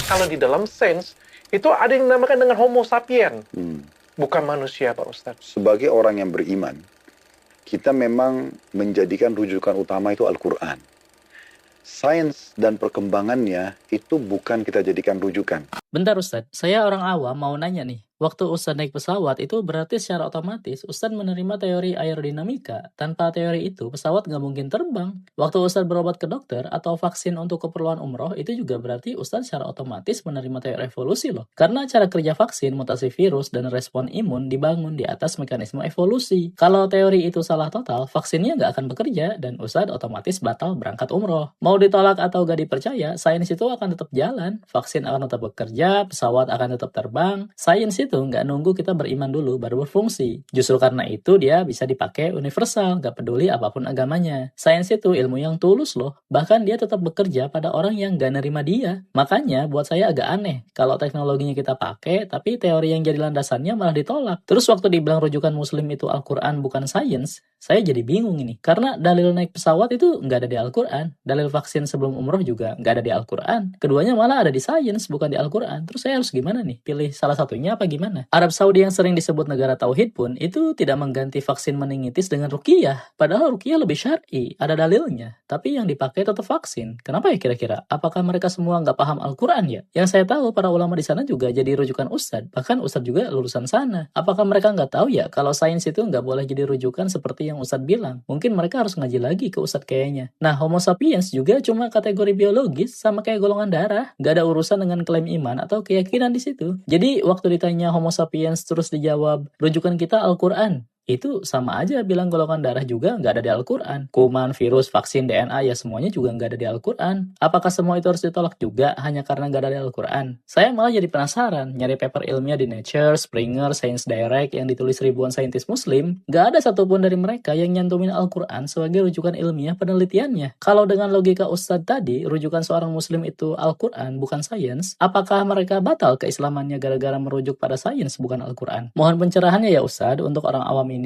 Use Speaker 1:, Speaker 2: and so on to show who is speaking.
Speaker 1: Kalau di dalam sains, itu ada yang dinamakan dengan homo sapien. Bukan manusia, Pak Ustadz.
Speaker 2: Sebagai orang yang beriman, kita memang menjadikan rujukan utama itu Al-Quran. Sains dan perkembangannya itu bukan kita jadikan rujukan.
Speaker 3: Bentar Ustadz, saya orang awam mau nanya nih. Waktu Ustadz naik pesawat itu berarti secara otomatis Ustadz menerima teori aerodinamika. Tanpa teori itu pesawat nggak mungkin terbang. Waktu Ustadz berobat ke dokter atau vaksin untuk keperluan umroh itu juga berarti Ustadz secara otomatis menerima teori evolusi loh. Karena cara kerja vaksin, mutasi virus, dan respon imun dibangun di atas mekanisme evolusi. Kalau teori itu salah total, vaksinnya nggak akan bekerja dan Ustadz otomatis batal berangkat umroh. Mau ditolak atau nggak dipercaya, sains itu akan tetap jalan. Vaksin akan tetap bekerja, pesawat akan tetap terbang. Sains itu nggak nunggu kita beriman dulu baru berfungsi. Justru karena itu dia bisa dipakai universal, nggak peduli apapun agamanya. Sains itu ilmu yang tulus loh. Bahkan dia tetap bekerja pada orang yang nggak nerima dia. Makanya buat saya agak aneh kalau teknologinya kita pakai, tapi teori yang jadi landasannya malah ditolak. Terus waktu dibilang rujukan muslim itu Al-Quran bukan sains, saya jadi bingung ini. Karena dalil naik pesawat itu nggak ada di Al-Quran. Dalil vaksin sebelum umroh juga nggak ada di Al-Quran. Keduanya malah ada di sains, bukan di Al-Quran. Terus saya harus gimana nih? Pilih salah satunya apa gimana? Arab Saudi yang sering disebut negara tauhid pun itu tidak mengganti vaksin meningitis dengan ruqyah. Padahal ruqyah lebih syar'i, ada dalilnya. Tapi yang dipakai tetap vaksin. Kenapa ya kira-kira? Apakah mereka semua nggak paham Al-Quran ya? Yang saya tahu para ulama di sana juga jadi rujukan ustadz. Bahkan ustadz juga lulusan sana. Apakah mereka nggak tahu ya kalau sains itu nggak boleh jadi rujukan seperti yang ustadz bilang? Mungkin mereka harus ngaji lagi ke ustadz kayaknya. Nah, Homo sapiens juga cuma kategori biologis sama kayak golongan darah. Nggak ada urusan dengan klaim iman atau keyakinan di situ. Jadi waktu ditanya Homo sapiens terus dijawab, rujukan kita Al-Quran. Itu sama aja bilang golongan darah juga nggak ada di Al-Quran. Kuman, virus, vaksin, DNA, ya semuanya juga nggak ada di Al-Quran. Apakah semua itu harus ditolak juga hanya karena nggak ada di Al-Quran? Saya malah jadi penasaran, nyari paper ilmiah di Nature, Springer, Science Direct yang ditulis ribuan saintis muslim, nggak ada satupun dari mereka yang nyantumin Al-Quran sebagai rujukan ilmiah penelitiannya. Kalau dengan logika Ustadz tadi, rujukan seorang muslim itu Al-Quran bukan sains, apakah mereka batal keislamannya gara-gara merujuk pada sains bukan Al-Quran? Mohon pencerahannya ya Ustadz untuk orang awam ini.